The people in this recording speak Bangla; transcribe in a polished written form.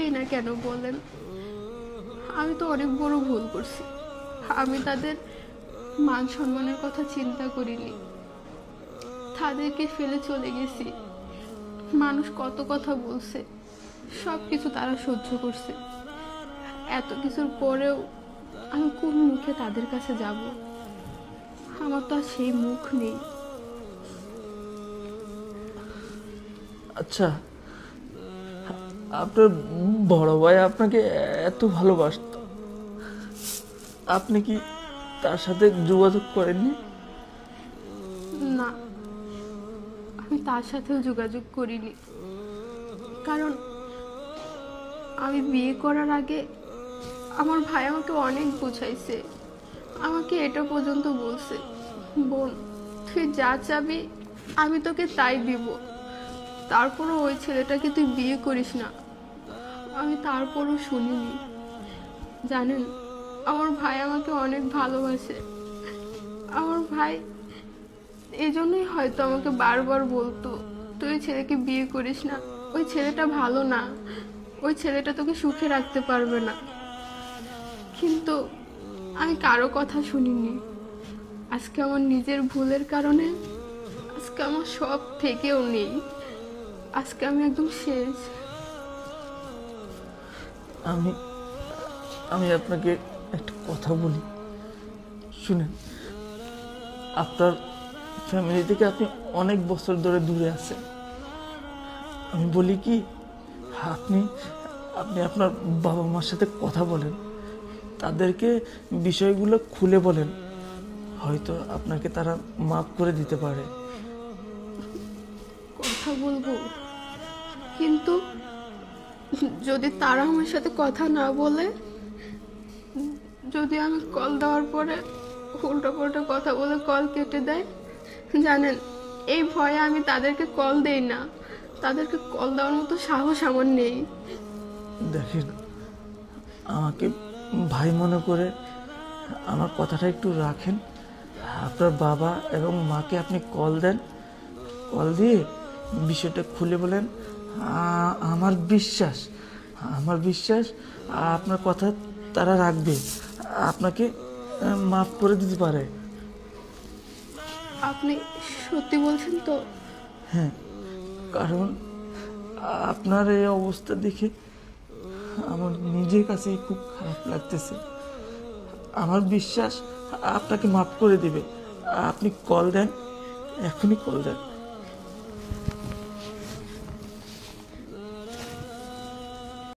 যেই না কেন বলেন, আমি তো অনেক বড় ভুল করছি। আমি তাদের মান সম্মানের কথা চিন্তা করিনি, তাদেরকে ফেলে চলে গেছি। মানুষ কত কথা বলছে, সব কিছু তারা সহ্য করছে। এত কিছুর পরেও আমি কোন মুখে তাদের কাছে যাব? আমার তো আর সেই মুখ নেই। আচ্ছা, আপনার বড় ভাই আপনাকে এত ভালোবাসত, আপনি কি তার সাথে যোগাযোগ করেননি? না, আমি তার সাথেও যোগাযোগ করিনি। কারণ আমি বিয়ে করার আগে আমার ভাই আমাকে অনেক বুঝাইছে। আমাকে এটা পর্যন্ত বলছে, বোন তুই যা চাবি আমি তোকে তাই দিব, তারপরও ওই ছেলেটাকে তুই বিয়ে করিস না। আমি তারপরও শুনিনি। জানেন, আমার ভাই আমাকে অনেক ভালোবাসে। আমার ভাই এই জন্যই হয়তো আমাকে বারবার বলতো, তুই ওই ছেলেকে বিয়ে করিস না, ওই ছেলেটা ভালো না, ওই ছেলেটা তোকে সুখে রাখতে পারবে না। কিন্তু আমি কারো কথা শুনিনি। আজকে আমার নিজের ভুলের কারণে আজকে আমার সব থেকেও নেই। আজকে আমি একদম শেষ। আমি আমি আপনাকে একটা কথা বলি, শুনেন। আপনার ফ্যামিলি থেকে আপনি অনেক বছর ধরে দূরে আছেন। আমি বলি কি, আপনি আপনি আপনার বাবা মার সাথে কথা বলেন, তাদেরকে বিষয়গুলো খুলে বলেন, হয়তো আপনাকে তারা মাফ করে দিতে পারে। কথা বলবো, কিন্তু যদি তারা আমার সাথে কথা না বলে, যদি আমি কল দেওয়ার পরে উল্টো পাল্টা কথা বলে কল কেটে দেয়, জানেন এই ভয়ে আমি তাদেরকে কল দেই না। তাদেরকে কল দেওয়ার মতো সাহস আমার নেই। দেখেন, আমাকে ভাই মনে করে আমার কথাটা একটু রাখেন। আপনার বাবা এবং মাকে আপনি কল দেন, কল দিয়ে বিষয়টা খুলে বলেন। আমার বিশ্বাস আপনার কথা তারা রাখবে, আপনাকে মাফ করে দিতে পারে। আপনি সত্যি বলছেন তো? হ্যাঁ, কারণ আপনার এই অবস্থা দেখে আমার নিজের কাছেই খুব খারাপ লাগতেছে। আমার বিশ্বাস আপনাকে মাফ করে দিবে। আপনি কল দেন, এখনই কল দেন।